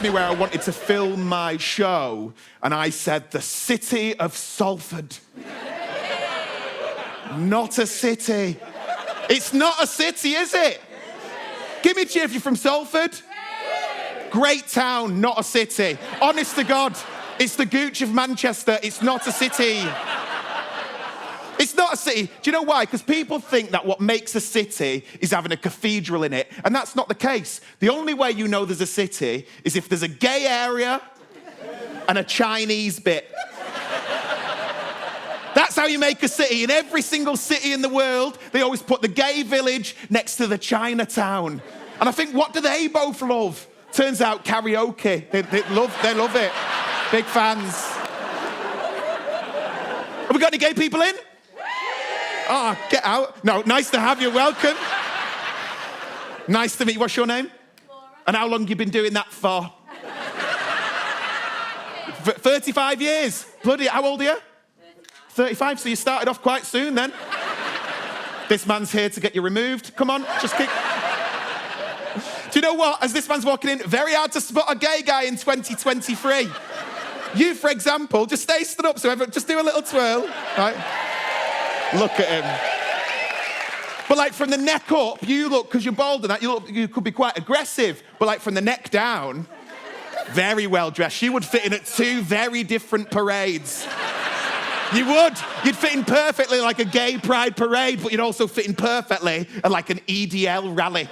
me where I wanted to film my show, and I said, the city of Salford. Not a city. It's not a city, is it? Give me a cheer if you're from Salford. Great town, not a city. Honest to God, it's the Gooch of Manchester. It's not a city. It's not a city. Do you know why? Because people think that what makes a city is having a cathedral in it. And that's not the case. The only way you know there's a city is if there's a gay area and a Chinese bit. That's how you make a city. In every single city in the world, they always put the gay village next to the Chinatown. And I think, what do they both love? Turns out karaoke. They love it. Big fans. Have we got any gay people in? Oh, get out. No, nice to have you. Welcome. Nice to meet you. What's your name? Laura. And how long have you been doing that for? 35 years. Bloody, how old are you? 35, so you started off quite soon then. This man's here to get you removed. Come on, just kick. Do you know what? As this man's walking in, very hard to spot a gay guy in 2023. You, for example, just stay stood up so everyone, just do a little twirl, right? Look at him. But like from the neck up, you look, because you're bald and that, you could be quite aggressive. But like from the neck down, very well dressed. You would fit in at two very different parades. You would. You'd fit in perfectly like a gay pride parade, but you'd also fit in perfectly at like an EDL rally.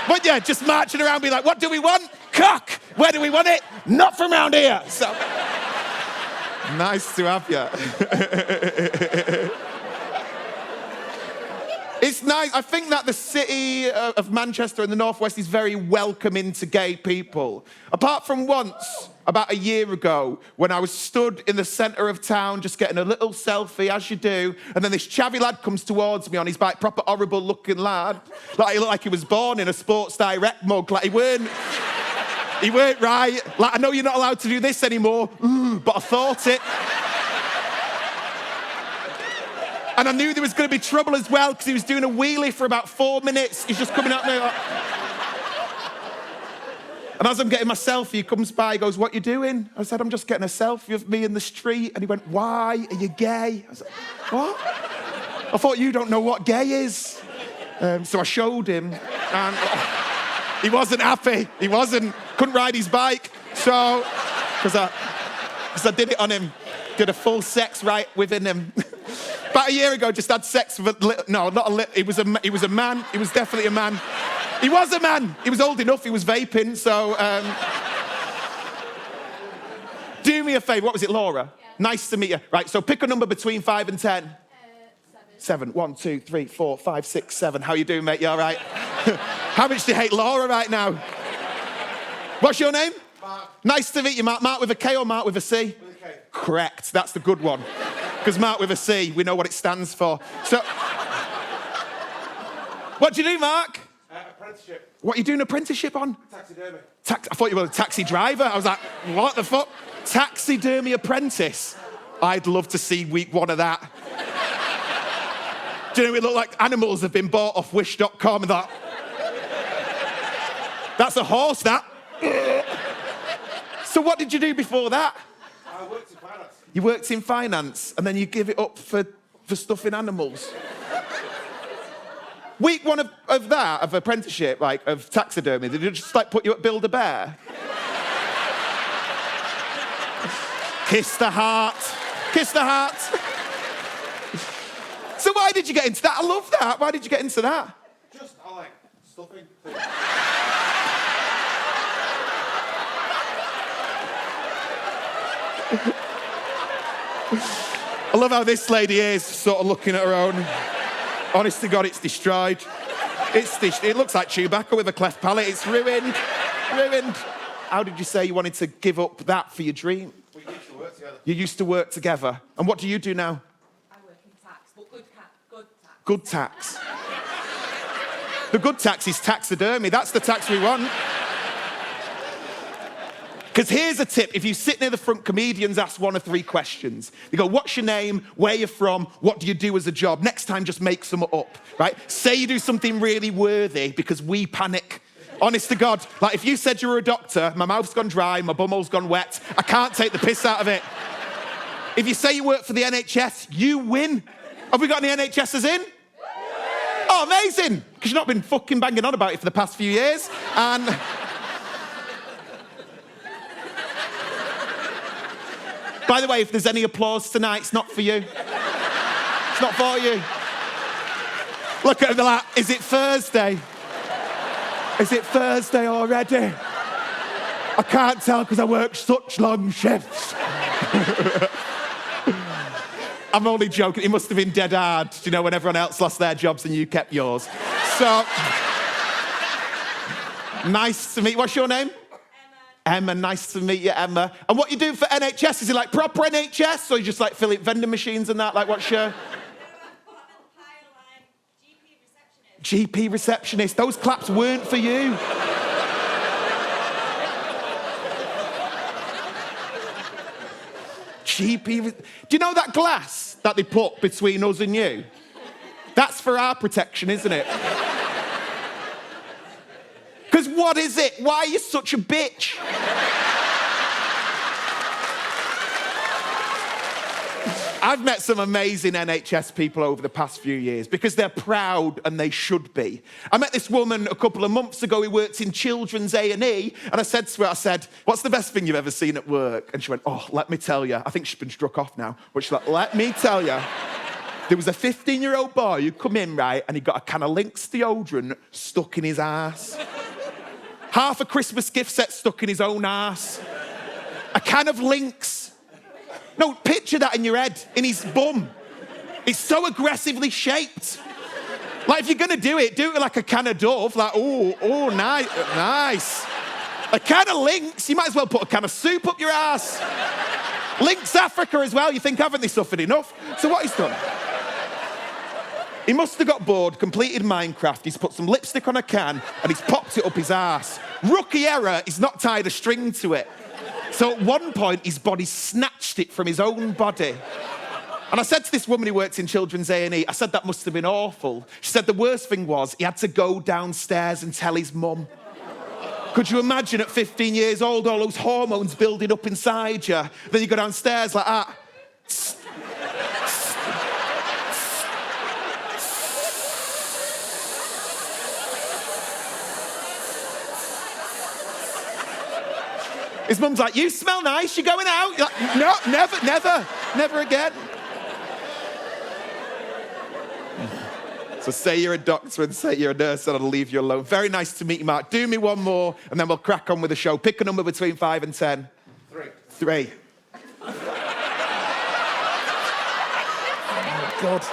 But yeah, just marching around being like, what do we want? Cock! Where do we want it? Not from around here. So, nice to have you. It's nice. I think that the city of Manchester in the northwest is very welcoming to gay people. Apart from once, about a year ago, when I was stood in the centre of town just getting a little selfie, as you do, and then this chavvy lad comes towards me on his bike, proper horrible looking lad. Like he looked like he was born in a Sports Direct mug. Like he weren't right. Like, I know you're not allowed to do this anymore, but I thought it. And I knew there was going to be trouble as well because he was doing a wheelie for about 4 minutes. He's just coming at me like... And as I'm getting my selfie, he comes by, he goes, what you doing? I said, I'm just getting a selfie of me in the street. And he went, why? Are you gay? I said, what? I thought you don't know what gay is. So I showed him, and he wasn't happy. He couldn't ride his bike. So, because I did it on him, did a full sex right within him. About a year ago, just had sex with he was a man. He was definitely a man. He was a man. He was old enough. He was vaping. So, do me a favour. What was it, Laura? Yeah. Nice to meet you. Right. So pick a number between 5 and 10. 7. 7. 1, 2, 3, 4, 5, 6, 7. How you doing, mate? You all right? How much do you hate Laura right now? What's your name? Mark. Nice to meet you, Mark. Mark with a K or Mark with a C? With a K. Correct. That's the good one. Because Mark with a C, we know what it stands for. So, what do you do, Mark? Apprenticeship. What are you doing an apprenticeship on? Taxidermy. I thought you were a taxi driver. I was like, what the fuck? Taxidermy apprentice. I'd love to see week 1 of that. Do you know, it looked like animals have been bought off wish.com and that. That's a horse, that. So what did you do before that? I worked in finance. You worked in finance and then you give it up for stuffing animals. Week 1 of apprenticeship, like of taxidermy, did you just like put you at Build-A-Bear? Kiss the heart. Kiss the heart. So why did you get into that? I love that. Why did you get into that? Just, I like stuffing. I love how this lady is sort of looking at her own. Honest to God, it's destroyed. It looks like Chewbacca with a cleft palate. It's ruined. Ruined. How did you say you wanted to give up that for your dream? We used to work together. You used to work together. And what do you do now? I work in tax, but good tax. Good tax. The good tax is taxidermy. That's the tax we want. Because here's a tip. If you sit near the front, comedians ask 1 of 3 questions. They go, what's your name? Where you're from? What do you do as a job? Next time, just make some up, right? Say you do something really worthy because we panic. Honest to God. Like, if you said you were a doctor, my mouth's gone dry, my bumhole's gone wet, I can't take the piss out of it. If you say you work for the NHS, you win. Have we got any NHSers in? Oh, amazing. Because you've not been fucking banging on about it for the past few years. And by the way, if there's any applause tonight, it's not for you. It's not for you. Look at them like, is it Thursday? Is it Thursday already? I can't tell because I work such long shifts. I'm only joking. It must have been dead hard, you know, when everyone else lost their jobs and you kept yours. So, nice to meet. What's your name? Emma, nice to meet you, Emma. And what you do for NHS? Is it like proper NHS, or you just like filling vending machines and that? Like, what's your... GP receptionist. Those claps weren't for you. Do you know that glass that they put between us and you? That's for our protection, isn't it? Because what is it? Why are you such a bitch? I've met some amazing NHS people over the past few years because they're proud and they should be. I met this woman a couple of months ago who worked in children's A&E, and I said to her, what's the best thing you've ever seen at work? And she went, oh, let me tell you. I think she's been struck off now. But she's like, let me tell you. There was a 15-year-old boy who come in, right, and he got a can of Lynx deodorant stuck in his arse. Half a Christmas gift set stuck in his own arse. A can of Lynx. No, picture that in your head, in his bum. It's so aggressively shaped. Like, if you're gonna do it with like a can of Dove, like, oh, nice. A can of Lynx, you might as well put a can of soup up your ass. Lynx Africa as well, you think, haven't they suffered enough? So what he's done, he must have got bored, completed Minecraft, he's put some lipstick on a can, and he's popped it up his ass. Rookie error, he's not tied a string to it. So at one point, his body snatched it from his own body. And I said to this woman who worked in children's A&E, I said, that must have been awful. She said the worst thing was he had to go downstairs and tell his mum. Could you imagine at 15 years old, all those hormones building up inside you? Then you go downstairs like that. His mum's like, you smell nice, you're going out. You're like, no, never again. So say you're a doctor and say you're a nurse and I'll leave you alone. Very nice to meet you, Mark. Do me one more and then we'll crack on with the show. Pick a number between 5 and 10. 3. Oh, my God.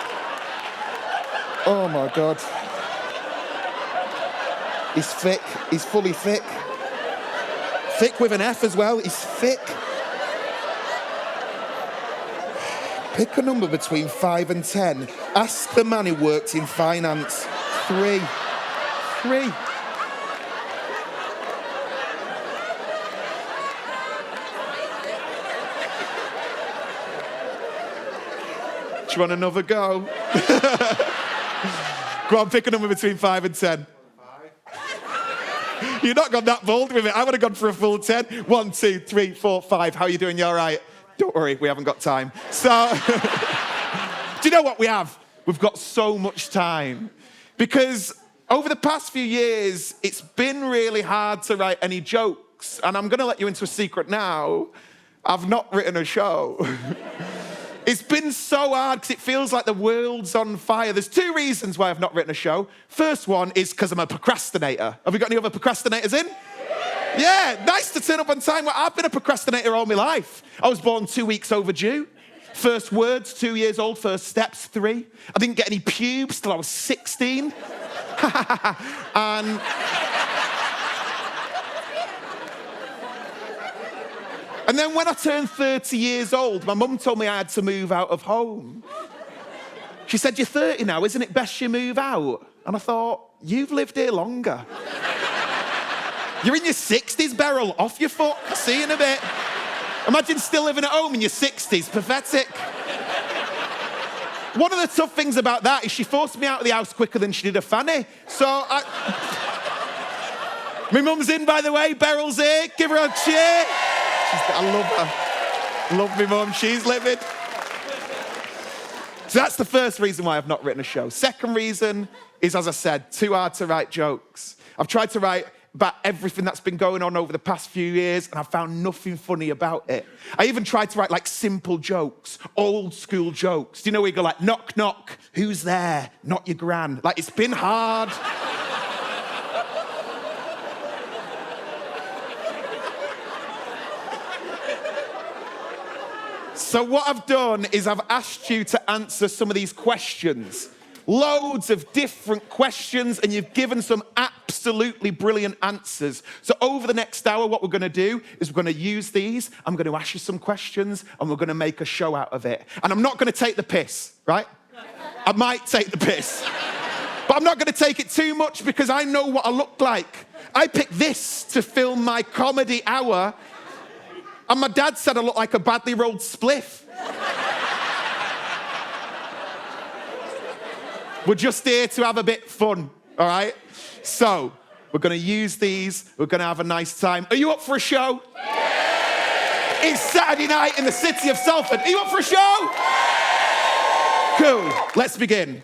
Oh, my God. He's thick. He's fully thick. Thick with an F as well. He's thick. Pick a number between 5 and 10. Ask the man who worked in finance. 3. Do you want another go? Go on, pick a number between 5 and 10. You've not gone that bold with it. I would have gone for a full 10. 1, 2, 3, 4, 5. How are you doing? You all right? Don't worry, we haven't got time. So, do you know what we have? We've got so much time. Because over the past few years, it's been really hard to write any jokes. And I'm going to let you into a secret now. I've not written a show. It's been so hard because it feels like the world's on fire. There's 2 reasons why I've not written a show. First one is because I'm a procrastinator. Have we got any other procrastinators in? Yeah, nice to turn up on time. Well, I've been a procrastinator all my life. I was born 2 weeks overdue. First words, 2 years old. First steps, 3. I didn't get any pubes till I was 16. And then when I turned 30 years old, my mum told me I had to move out of home. She said, you're 30 now, isn't it best you move out? And I thought, you've lived here longer. You're in your 60s, Beryl. Off your foot. See you in a bit. Imagine still living at home in your 60s. Pathetic. One of the tough things about that is she forced me out of the house quicker than she did a fanny. So My mum's in, by the way. Beryl's here. Give her a cheer. I love her. Love my mum. She's living. So that's the first reason why I've not written a show. Second reason is, as I said, too hard to write jokes. I've tried to write about everything that's been going on over the past few years, and I've found nothing funny about it. I even tried to write like simple jokes, old school jokes. Do you know where you go like, knock, knock, who's there? Not your gran. Like, it's been hard. So what I've done is I've asked you to answer some of these questions. Loads of different questions, and you've given some absolutely brilliant answers. So over the next hour, what we're going to do is we're going to use these. I'm going to ask you some questions, and we're going to make a show out of it. And I'm not going to take the piss, right? I might take the piss. But I'm not going to take it too much because I know what I look like. I picked this to film my comedy hour, and my dad said I look like a badly rolled spliff. We're just here to have a bit fun, all right? So, we're going to use these. We're going to have a nice time. Are you up for a show? Yeah! It's Saturday night in the city of Salford. Are you up for a show? Yeah! Cool. Let's begin.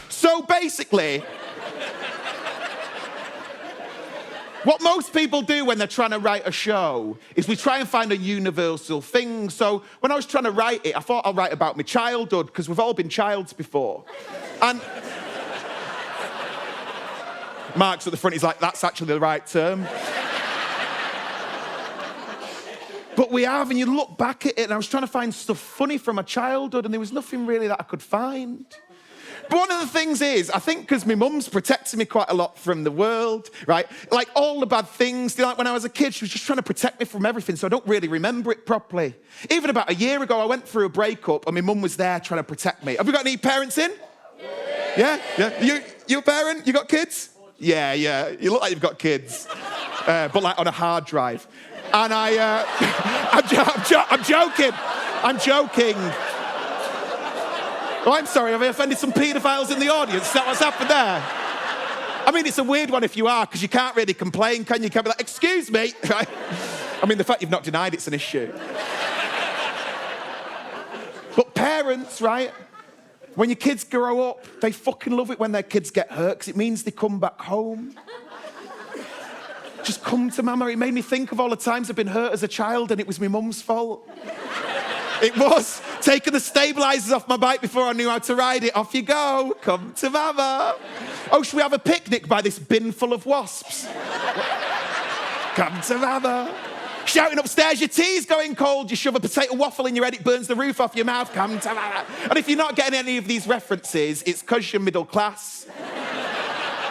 So basically, what most people do when they're trying to write a show is we try and find a universal thing. So when I was trying to write it, I thought I'll write about my childhood, because we've all been childs before. And Mark's at the front, he's like, that's actually the right term. But we have, and you look back at it, and I was trying to find stuff funny from my childhood, and there was nothing really that I could find. But one of the things is, I think because my mum's protected me quite a lot from the world, right? Like all the bad things, like when I was a kid, she was just trying to protect me from everything, so I don't really remember it properly. Even about a year ago, I went through a breakup and my mum was there trying to protect me. Have we got any parents in? Yeah? You a parent? You got kids? Yeah. You look like you've got kids, but like on a hard drive. And I'm joking. Oh, I'm sorry, have I offended some paedophiles in the audience? Is that what's happened there? I mean, it's a weird one if you are, because you can't really complain, can you? You can't be like, excuse me, right? I mean, the fact you've not denied it's an issue. But parents, right? When your kids grow up, they fucking love it when their kids get hurt, because it means they come back home. Just come to mama. It made me think of all the times I've been hurt as a child, and it was my mum's fault. It was. Taking the stabilisers off my bike before I knew how to ride it. Off you go. Come to mama. Oh, should we have a picnic by this bin full of wasps? Come to mama. Shouting upstairs, your tea's going cold. You shove a potato waffle in your head, it burns the roof off your mouth. Come to mama. And if you're not getting any of these references, it's because you're middle class.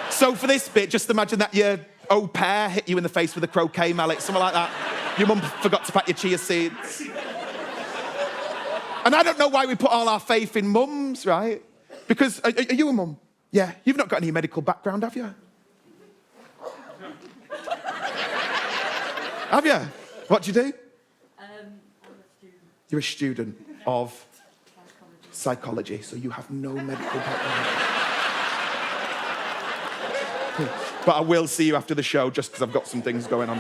So for this bit, just imagine that your au pair hit you in the face with a croquet mallet, something like that. Your mum forgot to pack your chia seeds. And I don't know why we put all our faith in mums, right? Because, are you a mum? Yeah. You've not got any medical background, have you? Have you? What do you do? I'm a student. You're a student of psychology, so you have no medical background. But I will see you after the show, just because I've got some things going on.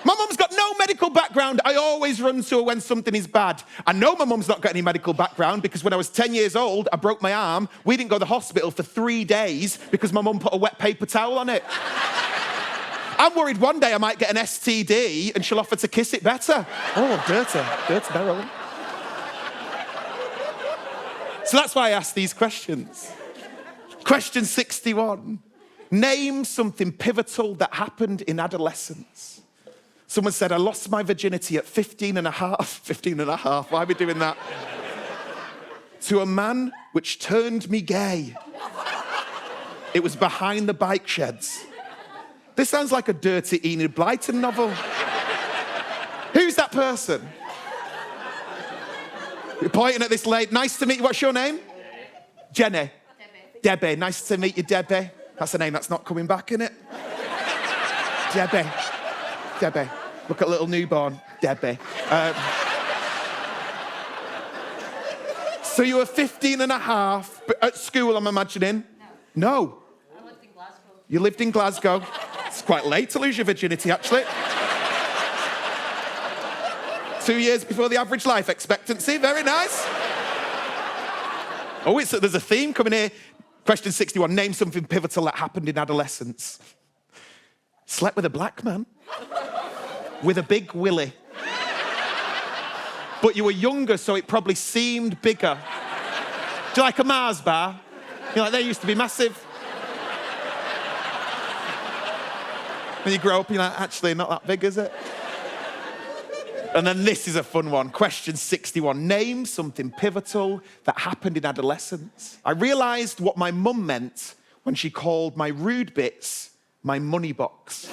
My mum's got no medical background. I always run to her when something is bad. I know my mum's not got any medical background because when I was 10 years old, I broke my arm. We didn't go to the hospital for 3 days because my mum put a wet paper towel on it. I'm worried one day I might get an STD and she'll offer to kiss it better. Oh, dirty Beryl. So that's why I asked these questions. Question 61. Name something pivotal that happened in adolescence. Someone said, I lost my virginity at 15 and a half. 15 and a half, why are we doing that? To a man which turned me gay. It was behind the bike sheds. This sounds like a dirty Enid Blyton novel. Who's that person? You're pointing at this lady. Nice to meet you. What's your name? Jenny. Debbie. Nice to meet you, Debbie. That's a name that's not coming back, innit? Debbie. Look at little newborn. Debbie. So you were 15 and a half at school, I'm imagining? No. I lived in Glasgow. You lived in Glasgow. It's quite late to lose your virginity, actually. 2 years before the average life expectancy. Very nice. Oh, there's a theme coming here. Question 61. Name something pivotal that happened in adolescence. Slept with a black man. With a big willy. But you were younger, so it probably seemed bigger. Do you like a Mars bar? You're like, they used to be massive. When you grow up, you're like, actually, not that big, is it? And then this is a fun one. Question 61. Name something pivotal that happened in adolescence. I realised what my mum meant when she called my rude bits my money box.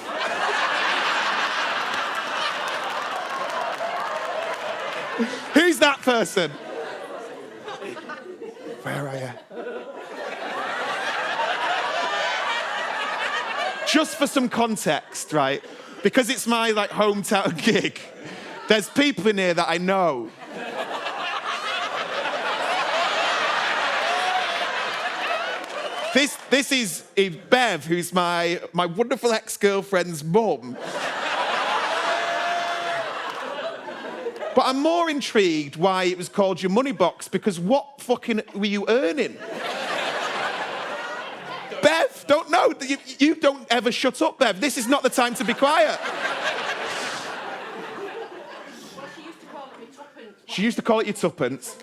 Who's that person? Where are you? Just for some context, right? Because it's my hometown gig, there's people in here that I know. This is Bev, who's my wonderful ex-girlfriend's mum. But I'm more intrigued why it was called your money box, because what fucking were you earning? Bev, don't know. You don't ever shut up, Bev. This is not the time to be quiet. Well, she used to call it me tuppence. She used to call it your tuppence.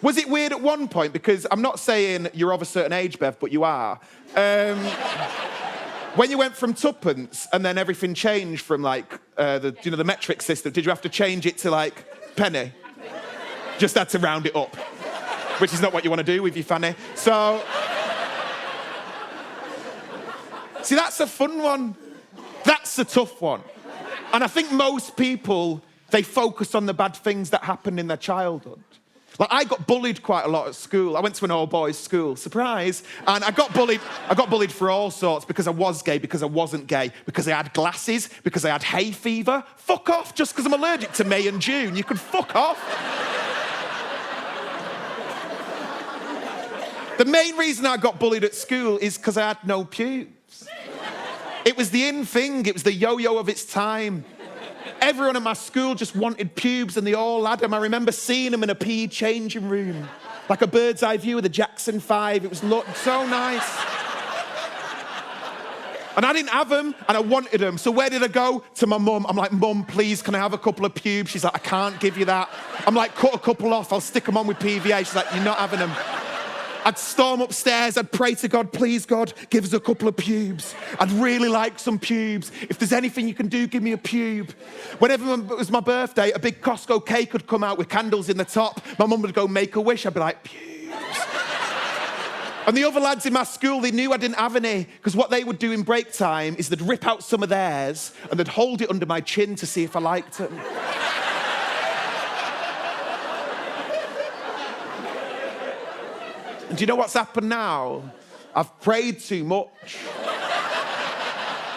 Was it weird at one point? Because I'm not saying you're of a certain age, Bev, but you are. When you went from tuppence and then everything changed from the metric system, did you have to change it to penny? Just had to round it up, which is not what you want to do with your fanny. So, see, that's a fun one. That's a tough one. And I think most people, they focus on the bad things that happened in their childhood. I got bullied quite a lot at school. I went to an all-boys school, surprise. And I got bullied for all sorts, because I was gay, because I wasn't gay, because I had glasses, because I had hay fever. Fuck off, just because I'm allergic to May and June. You can fuck off. The main reason I got bullied at school is because I had no pubes. It was the in thing. It was the yo-yo of its time. Everyone at my school just wanted pubes and they all had them. I remember seeing them in a PE changing room. Like a bird's eye view of the Jackson 5. It was so nice. And I didn't have them and I wanted them. So where did I go? To my mum. I'm like, Mum, please, can I have a couple of pubes? She's like, I can't give you that. I'm like, cut a couple off. I'll stick them on with PVA. She's like, you're not having them. I'd storm upstairs, I'd pray to God, please God, give us a couple of pubes. I'd really like some pubes. If there's anything you can do, give me a pube. Whenever it was my birthday, a big Costco cake would come out with candles in the top. My mum would go make a wish. I'd be like, pubes. And the other lads in my school, they knew I didn't have any, because what they would do in break time is they'd rip out some of theirs and they'd hold it under my chin to see if I liked them. And do you know what's happened now? I've prayed too much.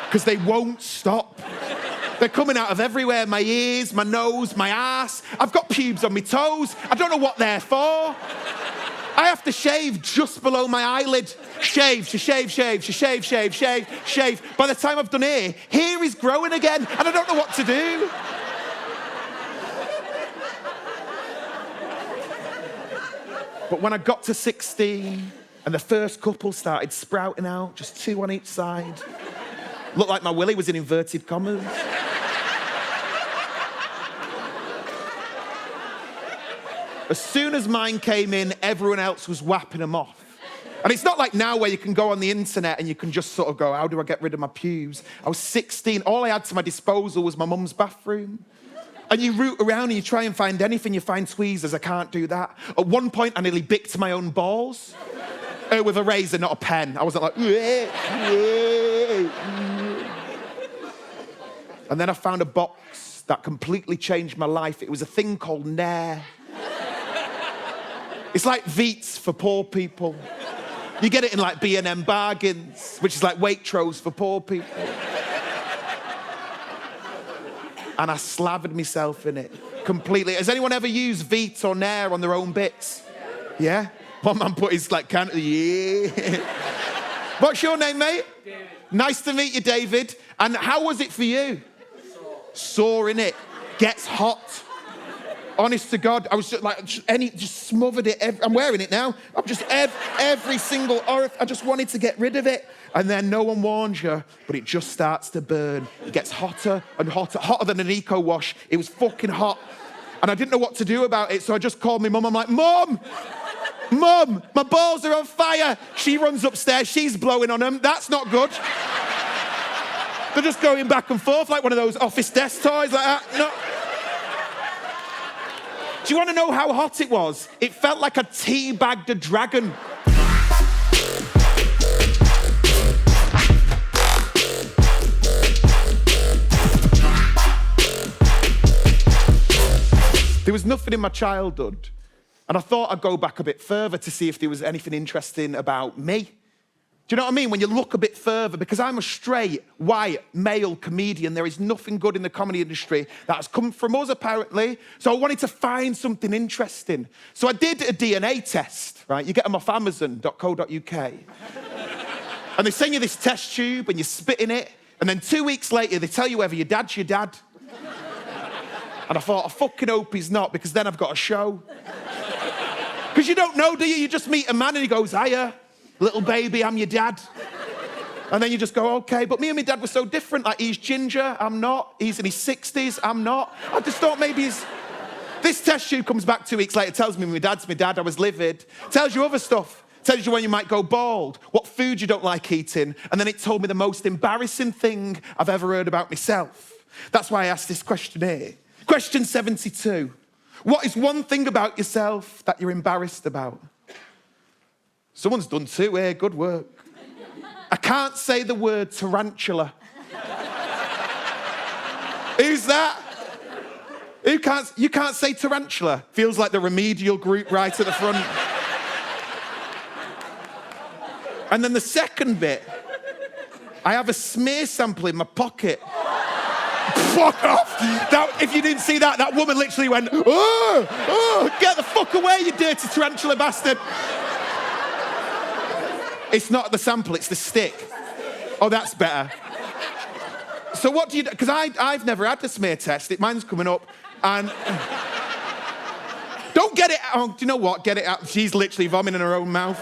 Because they won't stop. They're coming out of everywhere. My ears, my nose, my ass. I've got pubes on my toes. I don't know what they're for. I have to shave just below my eyelid. Shave. By the time I've done hair is growing again, and I don't know what to do. But when I got to 16 and the first couple started sprouting out, just 2 on each side, looked like my willy was in inverted commas. As soon as mine came in, everyone else was whapping them off. And it's not like now where you can go on the internet and you can just sort of go, how do I get rid of my pubes? I was 16, all I had to my disposal was my mum's bathroom. And you root around and you try and find anything, you find tweezers. I can't do that. At one point, I nearly bicked my own balls with a razor, not a pen. I wasn't like, and then I found a box that completely changed my life. It was a thing called Nair. It's like Veets for poor people. You get it in B&M Bargains, which is like Waitrose for poor people. And I slathered myself in it. Completely. Has anyone ever used Veet or Nair on their own bits? Yeah? One man put his like can. Yeah. What's your name, mate? David. Nice to meet you, David. And how was it for you? Sore, innit? Gets hot. Honest to God, I was just smothered it. I'm wearing it now. I'm just every single orifice. I just wanted to get rid of it. And then no one warns you, but it just starts to burn. It gets hotter and hotter, hotter than an eco wash. It was fucking hot. And I didn't know what to do about it, so I just called my mum. I'm like, Mum, my balls are on fire. She runs upstairs, she's blowing on them. That's not good. They're just going back and forth like one of those office desk toys like that. No. Do you want to know how hot it was? It felt like I teabagged a dragon. There was nothing in my childhood, and I thought I'd go back a bit further to see if there was anything interesting about me. Do you know what I mean? When you look a bit further, because I'm a straight, white, male comedian, there is nothing good in the comedy industry that has come from us, apparently. So I wanted to find something interesting. So I did a DNA test, right? You get them off Amazon.co.uk. And they send you this test tube, and you spit in it, and then 2 weeks later, they tell you whether your dad's your dad. And I thought, I fucking hope he's not, because then I've got a show. Because you don't know, do you? You just meet a man and he goes, hiya, little baby, I'm your dad. And then you just go, okay. But me and my dad were so different. Like, he's ginger, I'm not. He's in his 60s, I'm not. I just thought maybe he's... This test tube comes back 2 weeks later, tells me my dad's my dad, I was livid. Tells you other stuff. Tells you when you might go bald, what food you don't like eating. And then it told me the most embarrassing thing I've ever heard about myself. That's why I asked this question here. Question 72. What is one thing about yourself that you're embarrassed about? Someone's done 2 here, good work. I can't say the word tarantula. Who's that? You can't say tarantula. Feels like the remedial group right at the front. And then the second bit, I have a smear sample in my pocket. Fuck off! If you didn't see that, that woman literally went, oh, get the fuck away, you dirty tarantula bastard. It's not the sample, it's the stick. Oh, that's better. So what do you do? Because I've never had the smear test. Mine's coming up, and... Don't get it out. Oh, do you know what? Get it out. She's literally vomiting in her own mouth.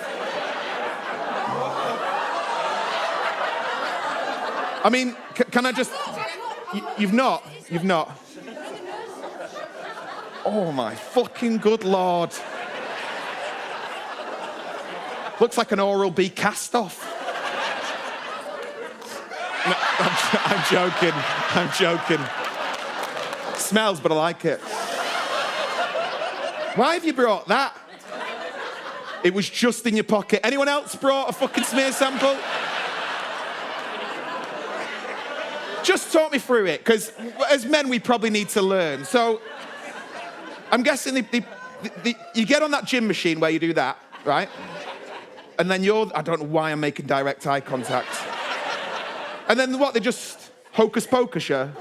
I mean, can I just... You've not? You've not? Oh, my fucking good Lord. Looks like an Oral-B cast-off. No, I'm joking. Smells, but I like it. Why have you brought that? It was just in your pocket. Anyone else brought a fucking smear sample? Just talk me through it, because as men, we probably need to learn. So, I'm guessing you get on that gym machine where you do that, right? And then I don't know why I'm making direct eye contact. And then what, they just hocus pocus you?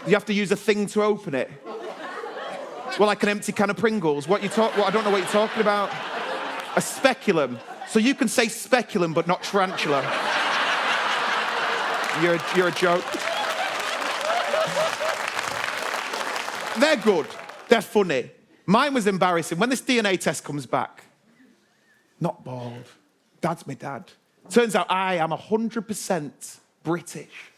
You have to use a thing to open it. Well, like an empty can of Pringles. I don't know what you're talking about. A speculum. So you can say speculum, but not tarantula. You're a joke. They're good. They're funny. Mine was embarrassing. When this DNA test comes back, not bald. Dad's my dad. Turns out I am 100% British.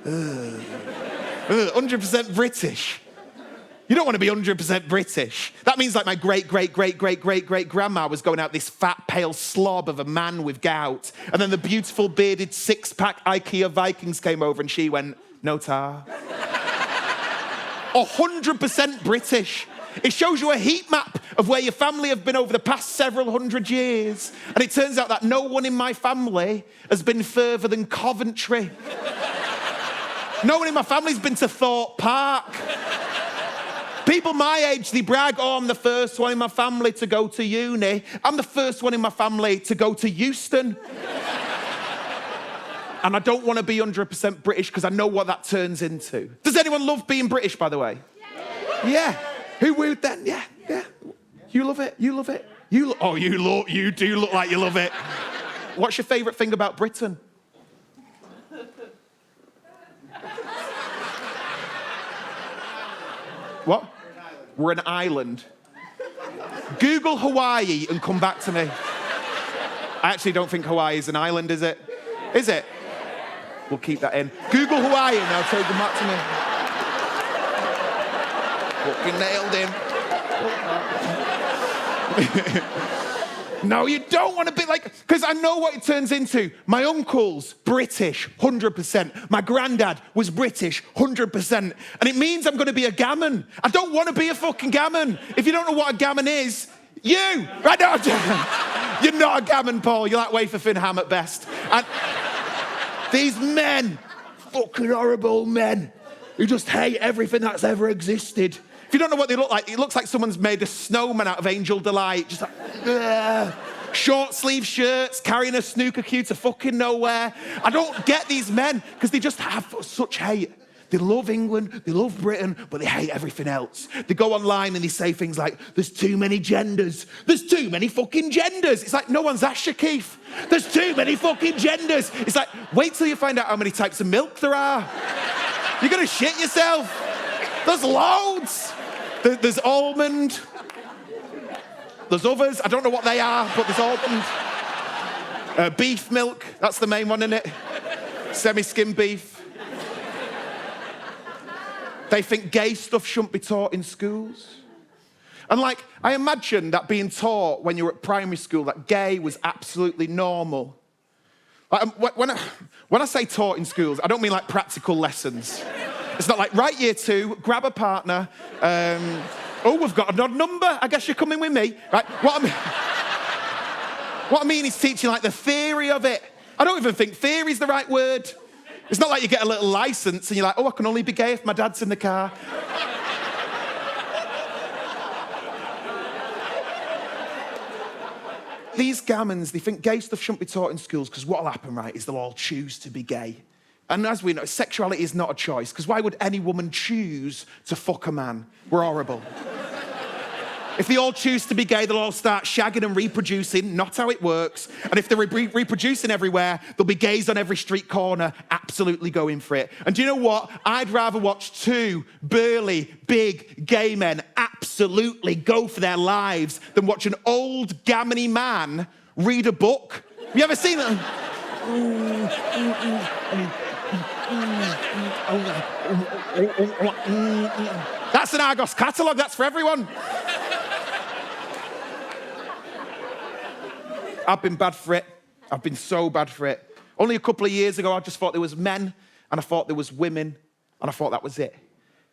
100% British. You don't want to be 100% British. That means like my great-great-great-great-great-great-grandma was going out this fat, pale slob of a man with gout. And then the beautiful, bearded, six-pack IKEA Vikings came over and she went, no tar. 100% British. It shows you a heat map of where your family have been over the past several hundred years. And it turns out that no one in my family has been further than Coventry. No one in my family's been to Thorpe Park. People my age, they brag, oh, I'm the first one in my family to go to uni. I'm the first one in my family to go to Euston. And I don't want to be 100% British because I know what that turns into. Does anyone love being British, by the way? Yeah. Who would then? Yeah. You love it. You do look like you love it. What's your favourite thing about Britain? What? We're an island. Google Hawaii and come back to me. I actually don't think Hawaii is an island, is it? Is it? We'll keep that in. Google Hawaii and I'll tell you, come back to me. Fucking nailed him. No, you don't want to be like, because I know what it turns into. My uncle's British, 100%. My granddad was British, 100%. And it means I'm going to be a gammon. I don't want to be a fucking gammon. If you don't know what a gammon is, you, right now, you're not a gammon, Paul. You're like wafer thin ham at best. And these men, fucking horrible men, who just hate everything that's ever existed. If you don't know what they look like, it looks like someone's made a snowman out of Angel Delight. Just like, ugh. Short sleeve shirts, carrying a snooker cue to fucking nowhere. I don't get these men because they just have such hate. They love England, they love Britain, but they hate everything else. They go online and they say things like, there's too many genders. There's too many fucking genders. It's like, no one's asked you, Keith. There's too many fucking genders. It's like, wait till you find out how many types of milk there are. You're going to shit yourself. There's loads. There's almond. There's others. I don't know what they are, but there's almond. Beef milk. That's the main one, isn't it? Semi-skim beef. They think gay stuff shouldn't be taught in schools. And like, I imagine that being taught when you were at primary school, that gay was absolutely normal. Like, when I say taught in schools, I don't mean like practical lessons. It's not like, right, year 2, grab a partner. Oh, we've got an odd number. I guess you're coming with me. Right? What I mean is teaching like the theory of it. I don't even think theory is the right word. It's not like you get a little license and you're like, oh, I can only be gay if my dad's in the car. These gammons, they think gay stuff shouldn't be taught in schools because what'll happen, right, is they'll all choose to be gay. And as we know, sexuality is not a choice because why would any woman choose to fuck a man? We're horrible. If they all choose to be gay, they'll all start shagging and reproducing. Not how it works. And if they're reproducing everywhere, there'll be gays on every street corner absolutely going for it. And do you know what? I'd rather watch 2 burly, big gay men absolutely go for their lives than watch an old, gammony man read a book. Have you ever seen it? That's an Argos catalogue. That's for everyone. I've been bad for it. I've been so bad for it. Only a couple of years ago, I just thought there was men, and I thought there was women, and I thought that was it.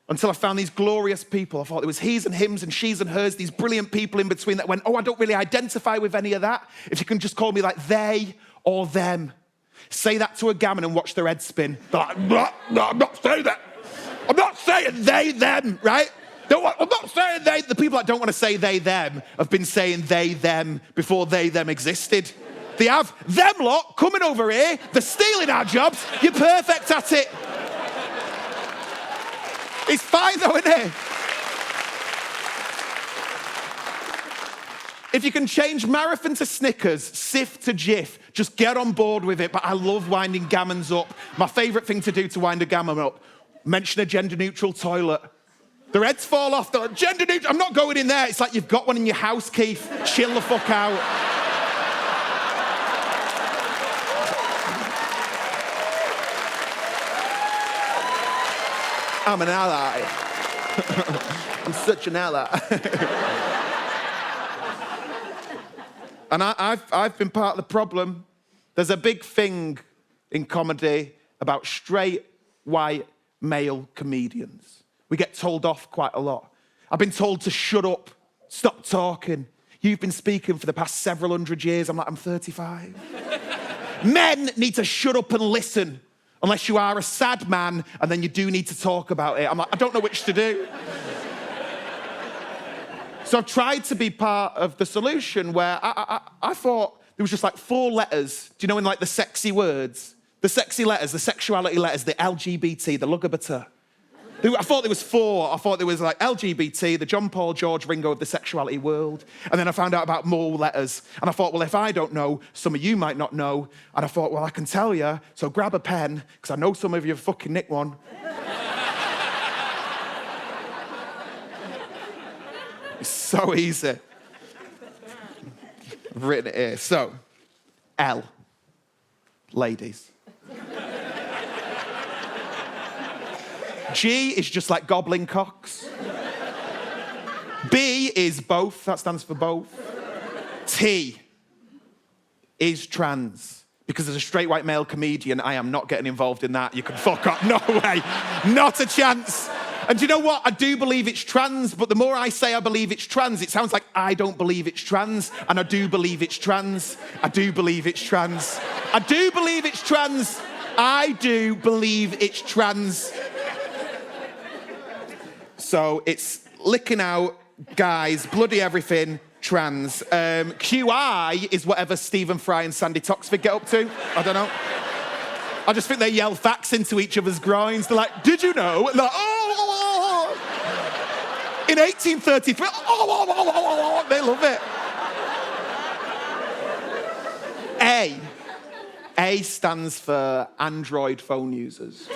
Until I found these glorious people. I thought there was he's and hims and she's and hers, these brilliant people in between that went, oh, I don't really identify with any of that. If you can just call me like they or them. Say that to a gammon and watch their head spin. They're like, no, I'm not saying that. I'm not saying they, them, right? I'm not saying they. The people that don't want to say they, them have been saying they, them before they, them existed. They have them lot coming over here. They're stealing our jobs. You're perfect at it. It's fine though, isn't it? If you can change marathon to Snickers, Sif to Jif, just get on board with it. But I love winding gammons up. My favourite thing to do to wind a gammon up, mention a gender-neutral toilet. Their heads fall off. They're like, gender-neutral. I'm not going in there. It's like you've got one in your house, Keith. Chill the fuck out. I'm an ally. I'm such an ally. And I've been part of the problem. There's a big thing in comedy about straight, white, male comedians. We get told off quite a lot. I've been told to shut up, stop talking. You've been speaking for the past several hundred years. I'm like, I'm 35. Men need to shut up and listen, unless you are a sad man, and then you do need to talk about it. I'm like, I don't know which to do. So I've tried to be part of the solution where I thought there was just like 4 letters, do you know, in like the sexy words? The sexy letters, the sexuality letters, the LGBT, the LGBT. I thought there was 4. I thought there was like LGBT, the John Paul George Ringo of the sexuality world. And then I found out about more letters. And I thought, well, if I don't know, some of you might not know. And I thought, well, I can tell you. So grab a pen, because I know some of you have fucking nicked one. It's so easy. I've written it here. So, L, ladies. G is just like gobbling cocks. B is both, that stands for both. T is trans. Because as a straight white male comedian, I am not getting involved in that. You can fuck up, no way, not a chance. And do you know what? I do believe it's trans, but the more I say I believe it's trans, it sounds like I don't believe it's trans, and I do believe it's trans. I do believe it's trans. I do believe it's trans. I do believe it's trans. So it's licking out, guys, bloody everything, trans. QI is whatever Stephen Fry and Sandy Toxvig get up to. I don't know. I just think they yell facts into each other's groins. They're like, did you know? And they're like, oh. In 1833, oh, they love it. A stands for Android phone users.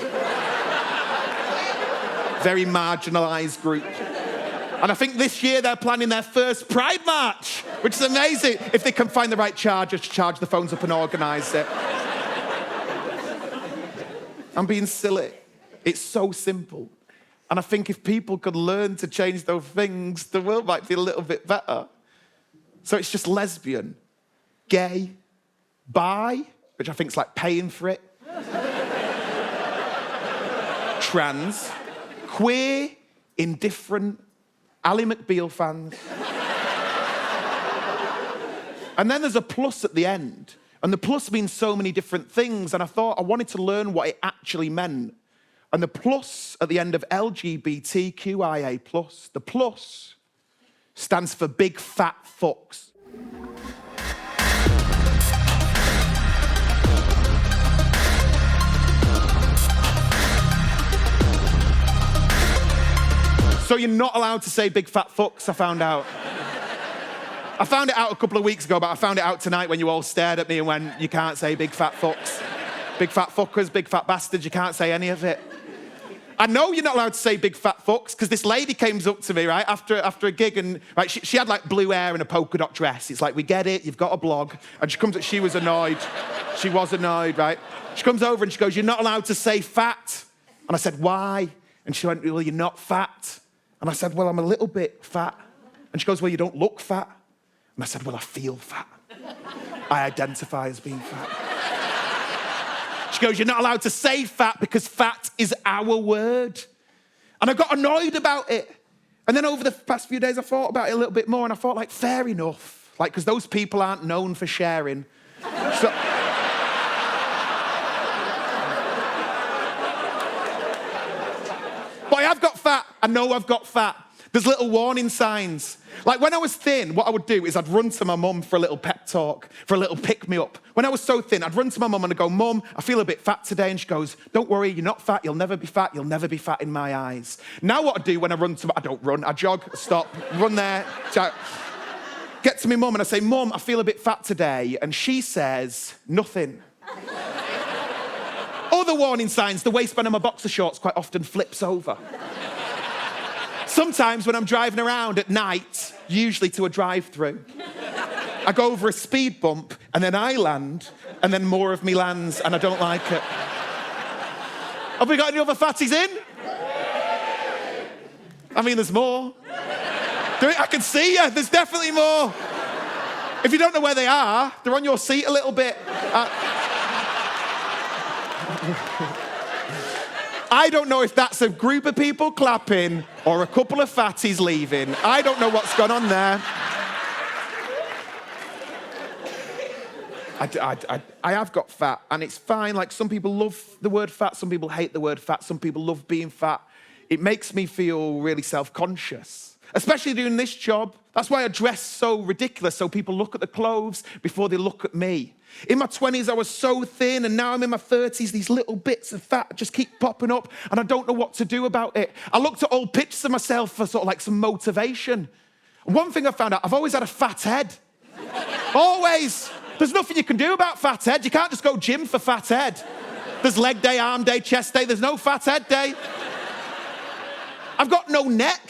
Very marginalised group. And I think this year they're planning their first Pride March, which is amazing, if they can find the right charger to charge the phones up and organise it. I'm being silly. It's so simple. And I think if people could learn to change those things, the world might be a little bit better. So it's just lesbian, gay, bi, which I think is like paying for it, trans, queer, indifferent, Ally McBeal fans. And then there's a plus at the end. And the plus means so many different things. And I thought I wanted to learn what it actually meant. And the plus at the end of LGBTQIA+, the plus stands for big fat fucks. So you're not allowed to say big fat fucks, I found out. I found it out a couple of weeks ago, but I found it out tonight when you all stared at me and went, you can't say big fat fucks. Big fat fuckers, big fat bastards, you can't say any of it. I know you're not allowed to say big fat fucks because this lady came up to me, right, after a gig and right, she had like blue hair and a polka dot dress. It's like, we get it, you've got a blog. And she was annoyed. She was annoyed, right? She comes over and she goes, you're not allowed to say fat. And I said, why? And she went, well, you're not fat. And I said, well, I'm a little bit fat. And she goes, well, you don't look fat. And I said, well, I feel fat. I identify as being fat. She goes, you're not allowed to say fat because fat is our word. And I got annoyed about it. And then over the past few days, I thought about it a little bit more and I thought, like, fair enough. Like, because those people aren't known for sharing. So... But I have got fat. I know I've got fat. There's little warning signs. Like when I was thin, what I would do is I'd run to my mum for a little pep talk, for a little pick-me-up. When I was so thin, I'd run to my mum and I'd go, Mum, I feel a bit fat today. And she goes, don't worry, you're not fat. You'll never be fat. You'll never be fat in my eyes. Now what I do when I run to, I don't run, I jog, stop, run there, shout. Get to my mum and I say, Mum, I feel a bit fat today. And she says, nothing. Other warning signs, the waistband of my boxer shorts quite often flips over. Sometimes when I'm driving around at night, usually to a drive-through, I go over a speed bump and then I land and then more of me lands and I don't like it. Have we got any other fatties in? I mean, there's more. I can see you, there's definitely more. If you don't know where they are, they're on your seat a little bit. I don't know if that's a group of people clapping or a couple of fatties leaving. I don't know what's gone on there. I have got fat, and it's fine. Like, some people love the word fat, some people hate the word fat, some people love being fat. It makes me feel really self-conscious, especially doing this job. That's why I dress so ridiculous, so people look at the clothes before they look at me. In my 20s, I was so thin, and now I'm in my 30s, these little bits of fat just keep popping up, and I don't know what to do about it. I looked at old pictures of myself for sort of like some motivation. One thing I found out, I've always had a fat head. Always. There's nothing you can do about fat head. You can't just go gym for fat head. There's leg day, arm day, chest day. There's no fat head day. I've got no neck.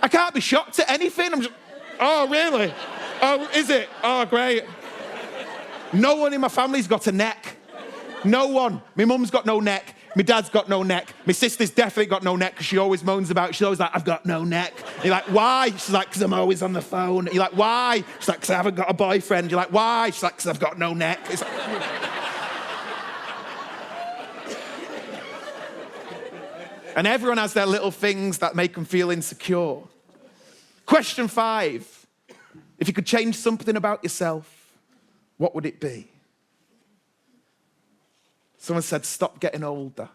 I can't be shocked at anything. I'm just, oh, really? Oh, is it? Oh, great. No one in my family's got a neck. No one. My mum's got no neck. My dad's got no neck. My sister's definitely got no neck because she always moans about it. She's always like, I've got no neck. And you're like, why? She's like, because I'm always on the phone. You're like, why? She's like, because I haven't got a boyfriend. You're like, why? She's like, because I've got no neck. It's like, and everyone has their little things that make them feel insecure. Question 5. If you could change something about yourself, what would it be? Someone said, stop getting older.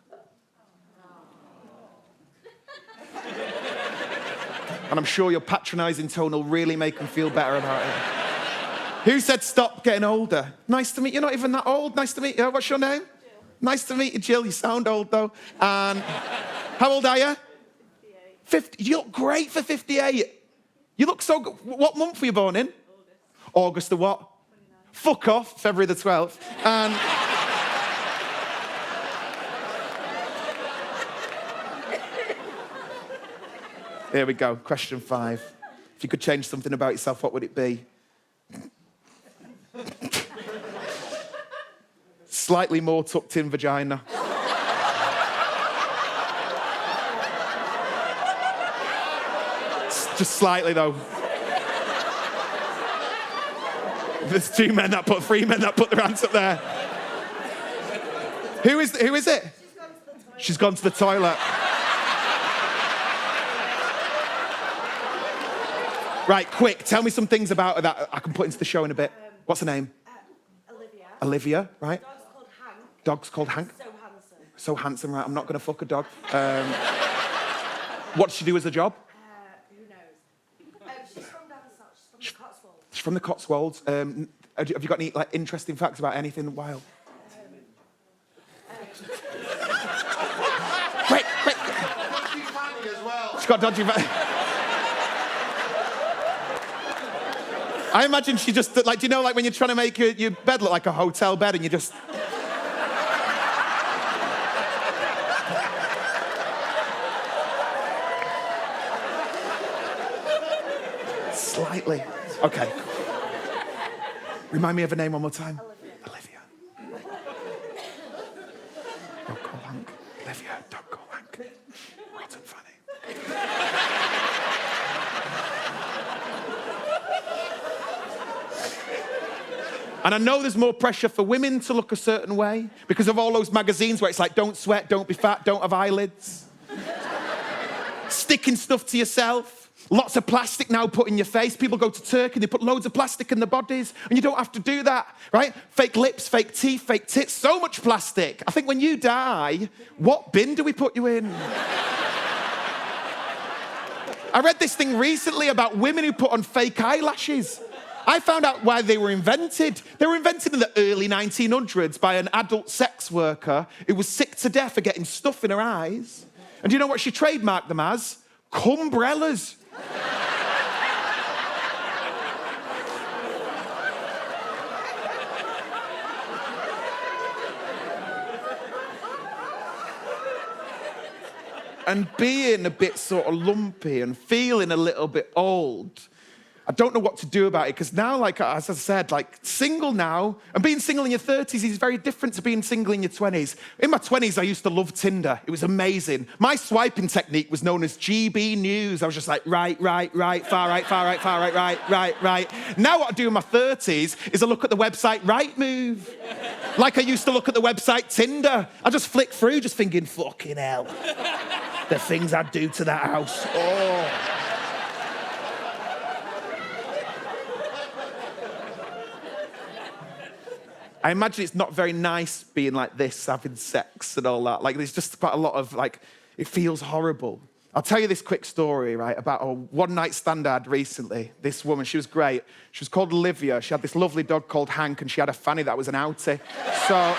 And I'm sure your patronizing tone will really make them feel better about it. Who said stop getting older? Nice to meet you. You're not even that old. Nice to meet you. What's your name? Jill. Nice to meet you, Jill. You sound old, though. And how old are you? 58. 50. You look great for 58. You look so good. What month were you born in? August the what? 29. Fuck off, February the 12th. And here we go. Question 5. If you could change something about yourself, what would it be? Slightly more tucked in vagina. Just slightly, though. There's 3 men that put their hands up there. Who is it? She's gone to the toilet. Right, quick, tell me some things about her that I can put into the show in a bit. What's her name? Olivia. Olivia, right? Dog's called Hank. Dog's called Hank. So handsome. So handsome, right? I'm not going to fuck a dog. What does she do as a job? Who knows? She's from down south. She's from the Cotswolds. She's from the Cotswolds. Have you got any like interesting facts about anything wild? Quick! Dodgy fanny as well. She's got dodgy I imagine she just, like, do you know, like when you're trying to make your bed look like a hotel bed and you just... Slightly. Okay. Remind me of her name one more time. Olivia. Dog called Hank. Olivia, dog called Hank. Rotten funny. And I know there's more pressure for women to look a certain way because of all those magazines where it's like, don't sweat, don't be fat, don't have eyelids. Sticking stuff to yourself. Lots of plastic now put in your face. People go to Turkey, they put loads of plastic in their bodies, and you don't have to do that, right? Fake lips, fake teeth, fake tits, so much plastic. I think when you die, what bin do we put you in? I read this thing recently about women who put on fake eyelashes. I found out why they were invented. They were invented in the early 1900s by an adult sex worker who was sick to death of getting stuff in her eyes. And do you know what she trademarked them as? Cumbrellas. And being a bit sort of lumpy and feeling a little bit old, I don't know what to do about it because now, like, as I said, like, single now, and being single in your 30s is very different to being single in your 20s. In my 20s, I used to love Tinder. It was amazing. My swiping technique was known as GB News. I was just like, right, far right, right. Now what I do in my 30s is I look at the website Rightmove. Like I used to look at the website Tinder. I just flick through just thinking, fucking hell. The things I'd do to that house. Oh. I imagine it's not very nice being like this, having sex and all that. Like, there's just quite a lot of, like, it feels horrible. I'll tell you this quick story, right, about a one-night stand I had recently. This woman, she was great. She was called Olivia. She had this lovely dog called Hank, and she had a fanny that was an outie. So...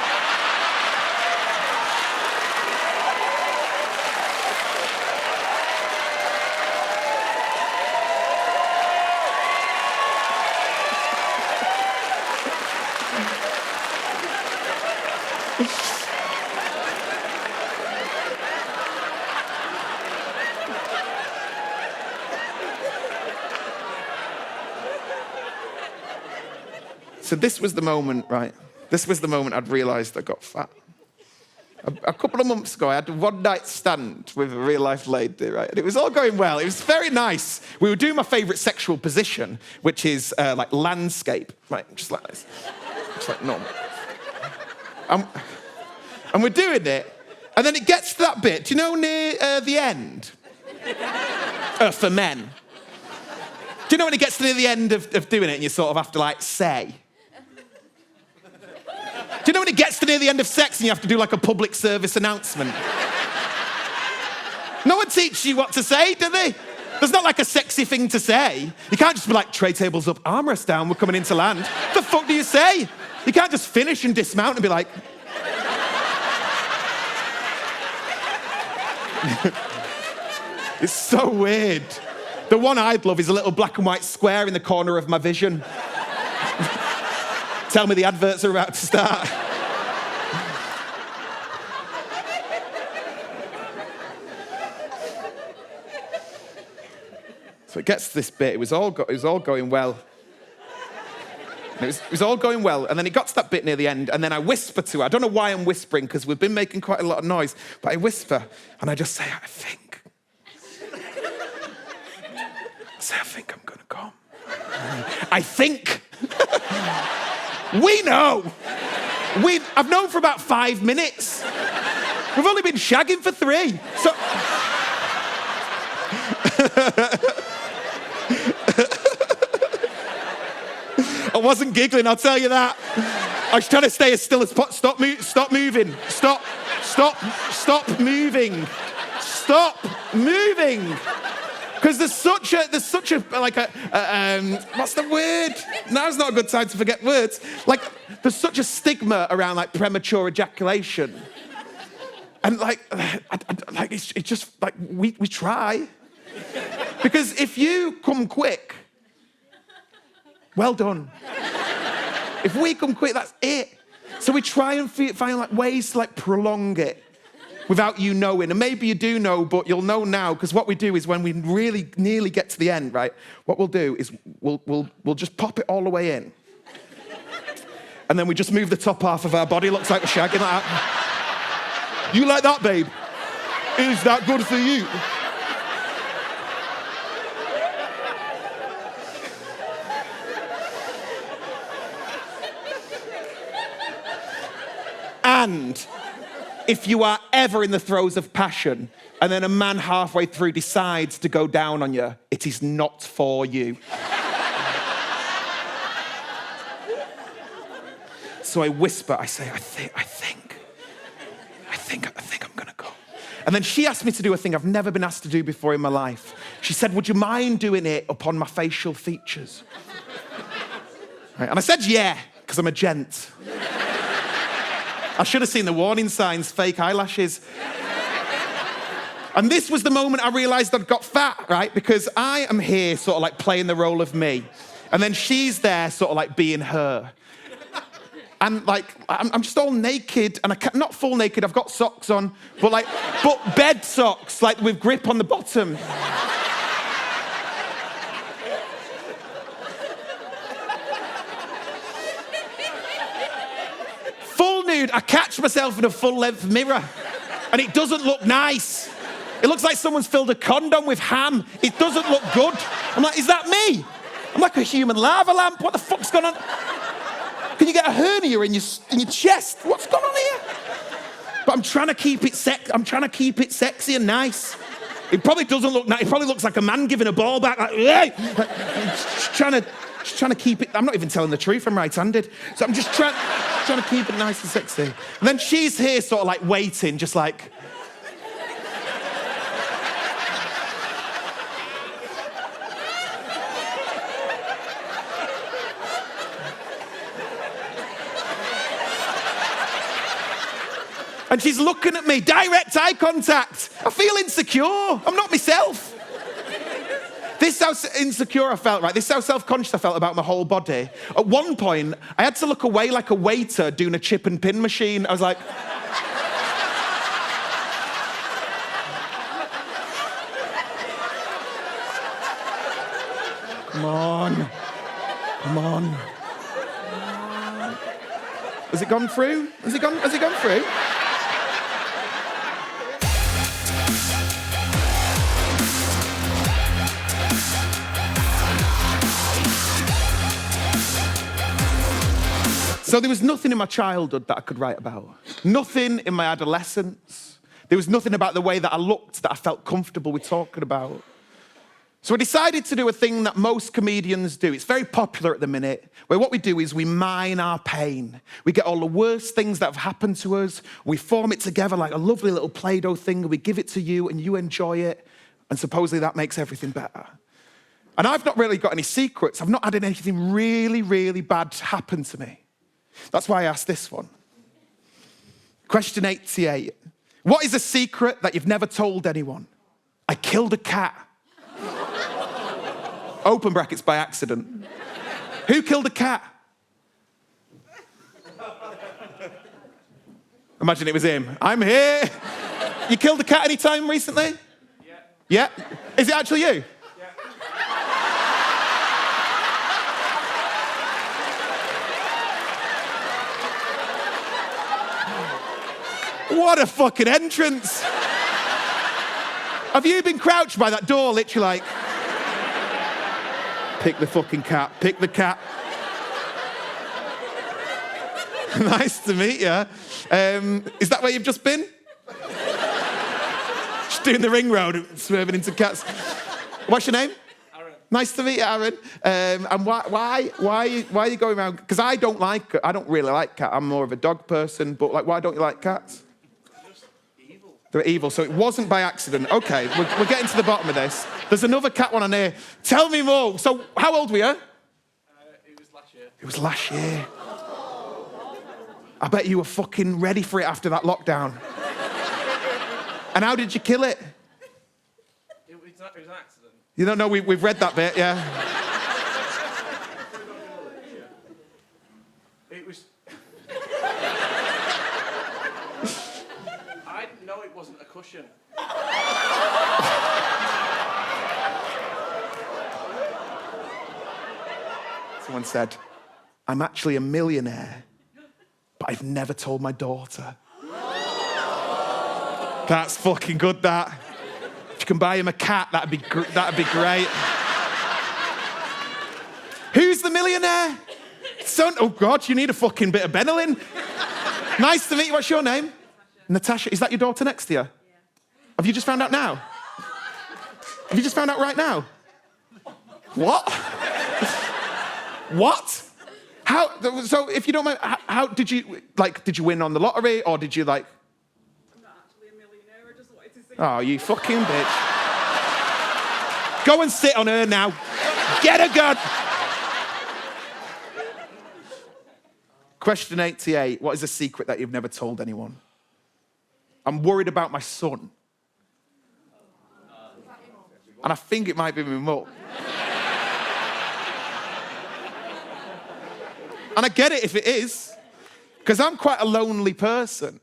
So this was the moment, right? This was the moment I'd realised I got fat. A couple of months ago, I had a one-night stand with a real-life lady, right? And it was all going well. It was very nice. We were doing my favourite sexual position, which is like landscape, right? Just like this. Just like normal. And we're doing it, and then it gets to that bit, do you know, near the end? For men. Do you know when it gets to near the end of doing it and you sort of have to, like, say? Do you know when it gets to near the end of sex and you have to do like a public service announcement? No one teaches you what to say, do they? There's not like a sexy thing to say. You can't just be like, tray tables up, armrest down, we're coming into land. What the fuck do you say? You can't just finish and dismount and be like... It's so weird. The one I'd love is a little black and white square in the corner of my vision. Tell me the adverts are about to start. So it gets to this bit. It was all going well. And it was all going well, and then it got to that bit near the end, and then I whisper to her. I don't know why I'm whispering, because we've been making quite a lot of noise, but I whisper, and I just say, I think I'm gonna come. I think. We know. I've known for about 5 minutes. We've only been shagging for 3. So... I wasn't giggling, I'll tell you that. I was trying to stay as still as possible. Stop moving. Stop moving. Stop moving. Because there's such a what's the word? Now's not a good time to forget words. Like, there's such a stigma around like premature ejaculation. And like it's just like, we try. Because if you come quick, well done. If we come quick, that's it. So we try and find like ways to like prolong it without you knowing. And maybe you do know, but you'll know now, because what we do is when we really nearly get to the end, right, what we'll do is we'll just pop it all the way in. And then we just move the top half of our body, looks like we're shagging like that. You like that, babe? Is that good for you? And if you are ever in the throes of passion and then a man halfway through decides to go down on you, it is not for you. So I whisper, I say, I think I'm gonna go. And then she asked me to do a thing I've never been asked to do before in my life. She said, would you mind doing it upon my facial features? Right, and I said, yeah, because I'm a gent. I should have seen the warning signs, fake eyelashes. And this was the moment I realised I'd got fat, right? Because I am here sort of like playing the role of me. And then she's there sort of like being her. And like, I'm just all naked, and not full naked, I've got socks on, but bed socks, like with grip on the bottom. Full nude, I catch myself in a full-length mirror, and it doesn't look nice. It looks like someone's filled a condom with ham. It doesn't look good. I'm like, is that me? I'm like a human lava lamp. What the fuck's going on? Can you get a hernia in your chest? What's going on here? But I'm trying to keep it sexy and nice. It probably doesn't look nice. It probably looks like a man giving a ball back. Like, hey! Just trying to keep it. I'm not even telling the truth. I'm right-handed, so I'm just trying to keep it nice and sexy. And then she's here, sort of like waiting, just like. And she's looking at me, direct eye contact. I feel insecure. I'm not myself. This is how insecure I felt, right? This is how self-conscious I felt about my whole body. At one point, I had to look away like a waiter doing a chip and pin machine. I was like... Come on. Come on. Has it gone through? Has it gone through? So there was nothing in my childhood that I could write about. Nothing in my adolescence. There was nothing about the way that I looked that I felt comfortable with talking about. So I decided to do a thing that most comedians do. It's very popular at the minute, where what we do is we mine our pain. We get all the worst things that have happened to us, we form it together like a lovely little Play-Doh thing, and we give it to you, and you enjoy it, and supposedly that makes everything better. And I've not really got any secrets. I've not had anything really, really bad happen to me. That's why I asked this one. Question 88. What is a secret that you've never told anyone? I killed a cat. Open brackets, by accident. Who killed a cat? Imagine it was him. I'm here. You killed a cat any time recently? Yeah. Yeah? Is it actually you? What a fucking entrance. Have you been crouched by that door, literally like, pick the fucking cat, pick the cat. Nice to meet you. Is that where you've just been? Just doing the ring road, swerving into cats. What's your name? Aaron. Nice to meet you, Aaron. And why are you going around? Because I don't really like cats. I'm more of a dog person, but like, why don't you like cats? They're evil, so it wasn't by accident. Okay, we're getting to the bottom of this. There's another cat one on here. Tell me more. So, how old were you? It was last year. It was last year. I bet you were fucking ready for it after that lockdown. And how did you kill it? It was an accident. You don't know, we've read that bit, yeah. It was... I didn't know it wasn't a cushion. Someone said, I'm actually a millionaire, but I've never told my daughter. That's fucking good, that. If you can buy him a cat, that'd be great. Who's the millionaire? Son, oh God, you need a fucking bit of Benylin. Nice to meet you. What's your name? Natasha. Is that your daughter next to you? Yeah. Have you just found out now? Have you just found out right now? What? What? How? So, if you don't mind, how did you win on the lottery, or did you like? I'm not actually a millionaire. I just wanted to say. Oh, you fucking bitch! Go and sit on her now. Get a gun. Question 88. What is a secret that you've never told anyone? I'm worried about my son. And I think it might be my mum. And I get it if it is, because I'm quite a lonely person.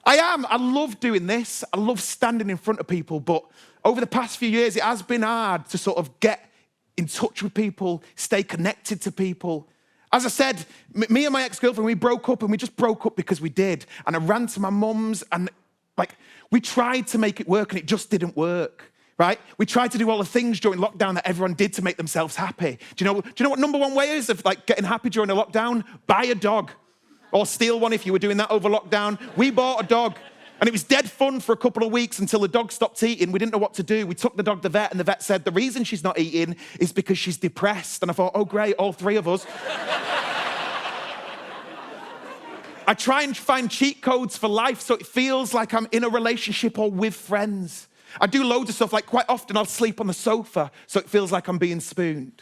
I am. I love doing this. I love standing in front of people, but over the past few years, it has been hard to sort of get in touch with people, stay connected to people. As I said, me and my ex-girlfriend, we broke up, and we just broke up because we did. And I ran to my mum's, and like, we tried to make it work, and it just didn't work, right? We tried to do all the things during lockdown that everyone did to make themselves happy. Do you know what number one way is of like getting happy during a lockdown? Buy a dog, or steal one if you were doing that over lockdown. We bought a dog, and it was dead fun for a couple of weeks until the dog stopped eating. We didn't know what to do. We took the dog to the vet, and the vet said the reason she's not eating is because she's depressed. And I thought, oh great, all three of us. I try and find cheat codes for life so it feels like I'm in a relationship or with friends. I do loads of stuff, like quite often I'll sleep on the sofa so it feels like I'm being spooned.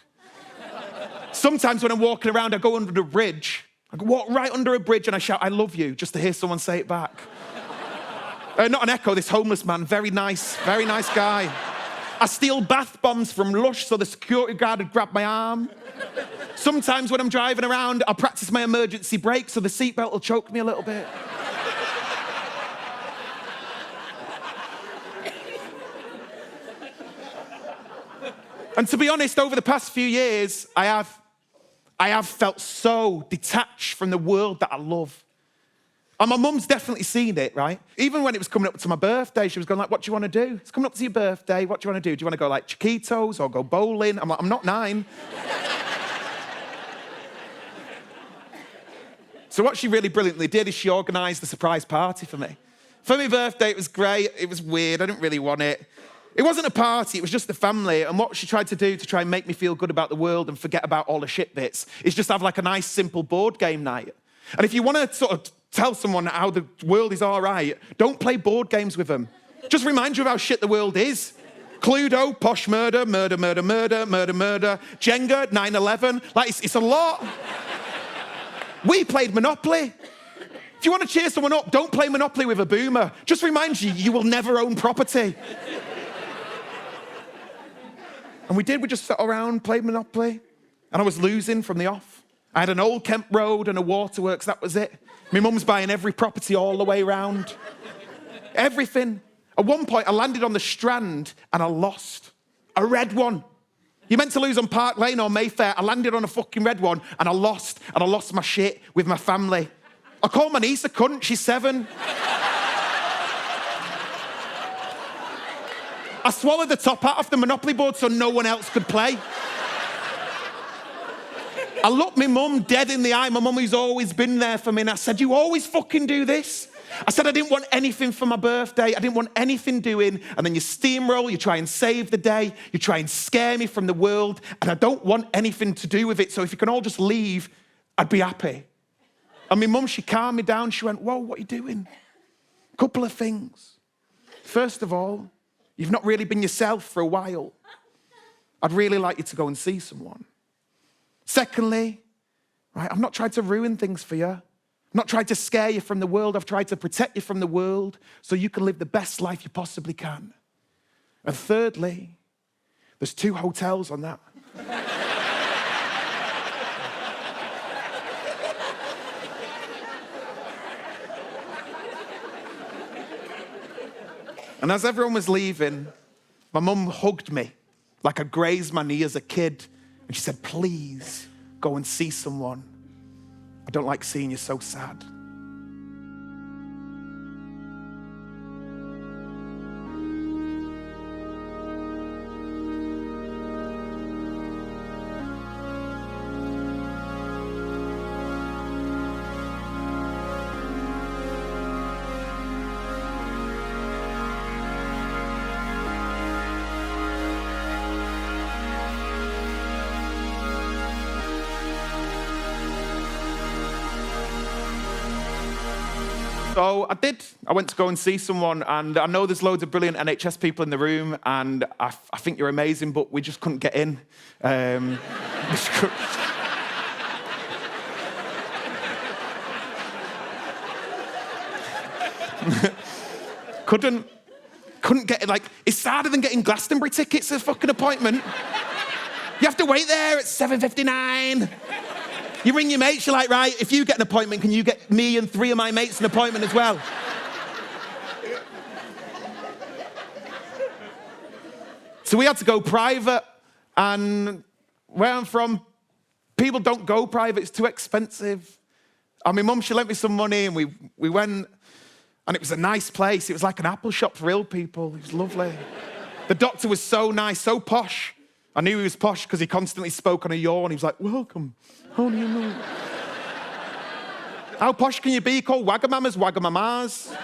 Sometimes when I'm walking around, I go under a bridge. I walk right under a bridge and I shout, I love you, just to hear someone say it back. Not an Echo, this homeless man. Very nice guy. I steal bath bombs from Lush so the security guard would grab my arm. Sometimes when I'm driving around, I'll practice my emergency brake so the seatbelt will choke me a little bit. And to be honest, over the past few years, I have felt so detached from the world that I love. And my mum's definitely seen it, right? Even when it was coming up to my birthday, she was going like, what do you want to do? It's coming up to your birthday, what do you want to do? Do you want to go like Chiquitos or go bowling? I'm like, I'm not 9. So what she really brilliantly did is she organised a surprise party for me. For my birthday, it was great. It was weird. I didn't really want it. It wasn't a party, it was just the family. And what she tried to do to try and make me feel good about the world and forget about all the shit bits is just have like a nice, simple board game night. And if you want to sort of tell someone how the world is all right, don't play board games with them. Just remind you of how shit the world is. Cluedo, posh murder, murder, murder, murder, murder, murder, Jenga, 9/11. Like, it's a lot. We played Monopoly. If you want to cheer someone up, don't play Monopoly with a boomer. Just remind you, you will never own property. And we just sat around, played Monopoly, and I was losing from the off. I had an old Kent Road and a waterworks, that was it. My mum's buying every property all the way around. Everything. At one point, I landed on the Strand and I lost. A red one. You're meant to lose on Park Lane or Mayfair. I landed on a fucking red one and I lost. And I lost my shit with my family. I called my niece a cunt, she's 7. I swallowed the top hat off the Monopoly board so no one else could play. I looked my mum dead in the eye, my mum who's always been there for me, and I said, you always fucking do this? I said I didn't want anything for my birthday, I didn't want anything doing, and then you steamroll, you try and save the day, you try and scare me from the world, and I don't want anything to do with it, so if you can all just leave, I'd be happy. And my mum, she calmed me down, she went, whoa, what are you doing? Couple of things. First of all, you've not really been yourself for a while. I'd really like you to go and see someone. Secondly, right, I've not tried to ruin things for you. I've not tried to scare you from the world. I've tried to protect you from the world so you can live the best life you possibly can. And thirdly, there's 2 hotels on that. And as everyone was leaving, my mum hugged me like I grazed my knee as a kid. And she said, please go and see someone. I don't like seeing you so sad. So I did. I went to go and see someone, and I know there's loads of brilliant NHS people in the room, and I think you're amazing, but we just couldn't get in. Couldn't get it. Like, it's harder than getting Glastonbury tickets at a fucking appointment. You have to wait there at 7:59. You ring your mates, you're like, right, if you get an appointment, can you get me and 3 of my mates an appointment as well? So we had to go private, and where I'm from, people don't go private, it's too expensive. And my mum, she lent me some money, and we went, and it was a nice place. It was like an Apple shop for ill people. It was lovely. The doctor was so nice, so posh. I knew he was posh because he constantly spoke on a yawn. He was like, welcome. How do you know? How posh can you be? Called Wagamamas, Wagamamas.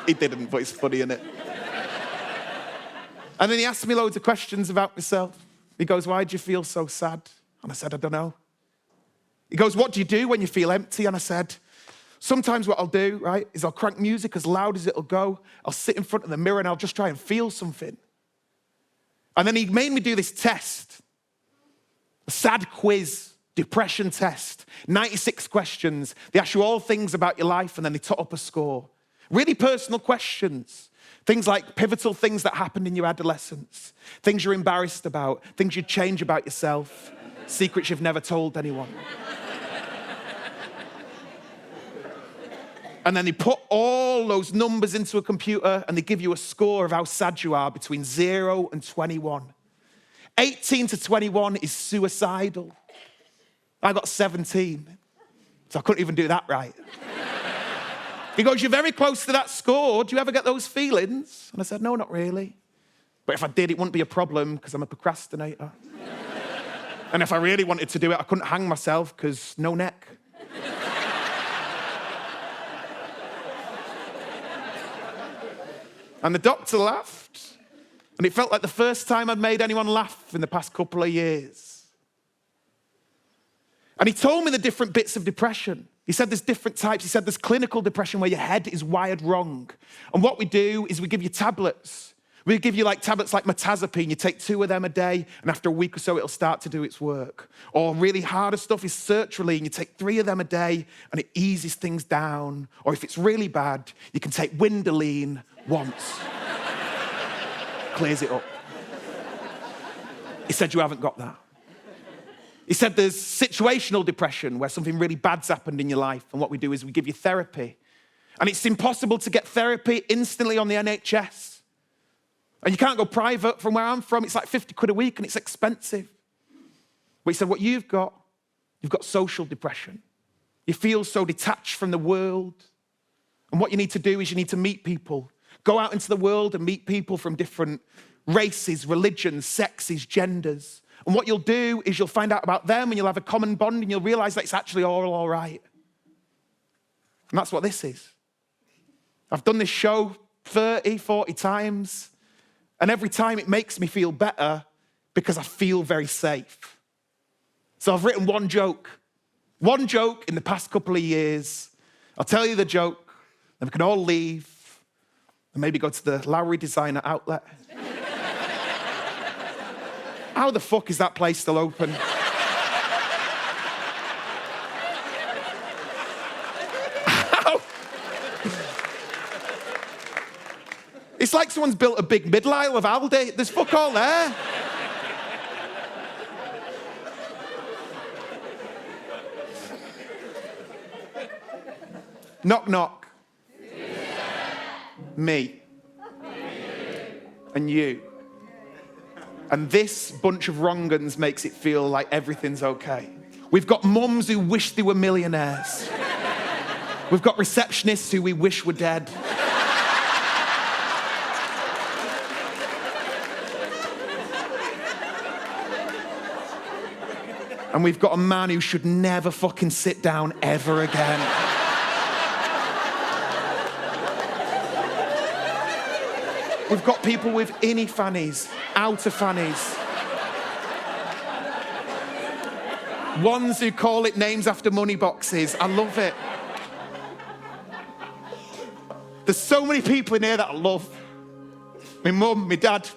He didn't, but it's funny, innit? And then he asked me loads of questions about myself. He goes, why do you feel so sad? And I said, I don't know. He goes, what do you do when you feel empty? And I said, sometimes what I'll do, right, is I'll crank music as loud as it'll go. I'll sit in front of the mirror and I'll just try and feel something. And then he made me do this test, a sad quiz. depression test. 96 questions. They ask you all things about your life and then they tot up a score. Really personal questions. Things like pivotal things that happened in your adolescence. Things you're embarrassed about. Things you'd change about yourself. Secrets you've never told anyone. And then they put all those numbers into a computer and they give you a score of how sad you are between 0 and 21. 18 to 21 is suicidal. I got 17, so I couldn't even do that right. He goes, you're very close to that score. Do you ever get those feelings? And I said, no, not really. But if I did, it wouldn't be a problem because I'm a procrastinator. And if I really wanted to do it, I couldn't hang myself because no neck. And the doctor laughed. And it felt like the first time I'd made anyone laugh in the past couple of years. And he told me the different bits of depression. He said there's different types. He said there's clinical depression where your head is wired wrong. And what we do is we give you tablets. We give you tablets like mirtazapine. You take 2 of them a day, and after a week or so, it'll start to do its work. Or really harder stuff is sertraline. You take 3 of them a day, and it eases things down. Or if it's really bad, you can take Windoline once. Clears it up. He said, you haven't got that. He said there's situational depression where something really bad's happened in your life, and what we do is we give you therapy. And it's impossible to get therapy instantly on the NHS. And you can't go private from where I'm from. It's like 50 quid a week and it's expensive. But he said, what you've got social depression. You feel so detached from the world. And what you need to do is you need to meet people. Go out into the world and meet people from different races, religions, sexes, genders. And what you'll do is you'll find out about them and you'll have a common bond and you'll realize that it's actually all right. And that's what this is. I've done this show 30, 40 times. And every time it makes me feel better because I feel very safe. So I've written one joke in the past couple of years. I'll tell you the joke, then we can all leave and maybe go to the Lowry Designer Outlet. How the fuck is that place still open? It's like someone's built a big middle aisle of Aldi. There's fuck all there. Knock, knock. Me. And you. And this bunch of wrong-uns makes it feel like everything's okay. We've got mums who wish they were millionaires. We've got receptionists who we wish were dead. And we've got a man who should never fucking sit down ever again. We've got people with innie fannies, outer fannies. Ones who call it names after money boxes. I love it. There's so many people in here that I love. My mum, my dad,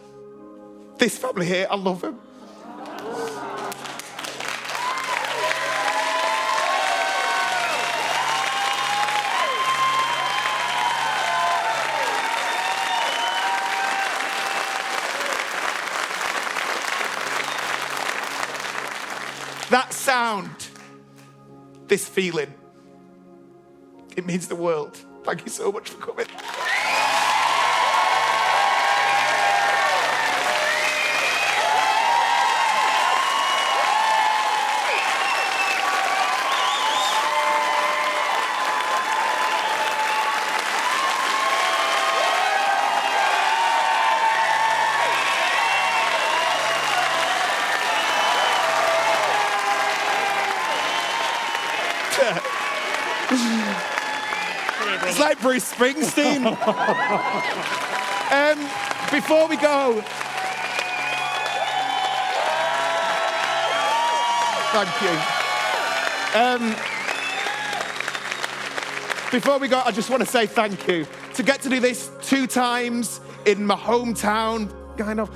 this family here, I love them. That sound, this feeling, it means the world. Thank you so much for coming. It's like Bruce Springsteen. Before we go, thank you. Before we go, I just want to say thank you. To get to do this 2 times in my hometown, kind of.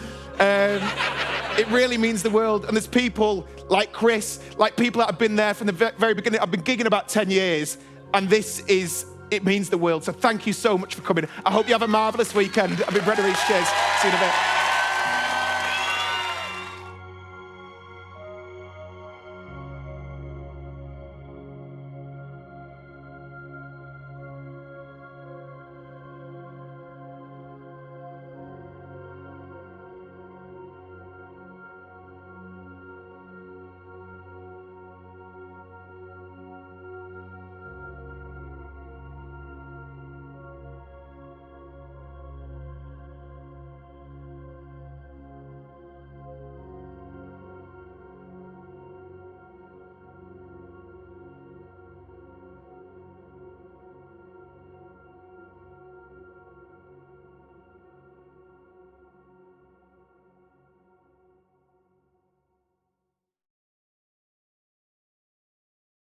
It really means the world. And there's people like Chris, like people that have been there from the very beginning. I've been gigging about 10 years, and it means the world. So thank you so much for coming. I hope you have a marvellous weekend. I've been Brennan Reece. Cheers. See you in a bit.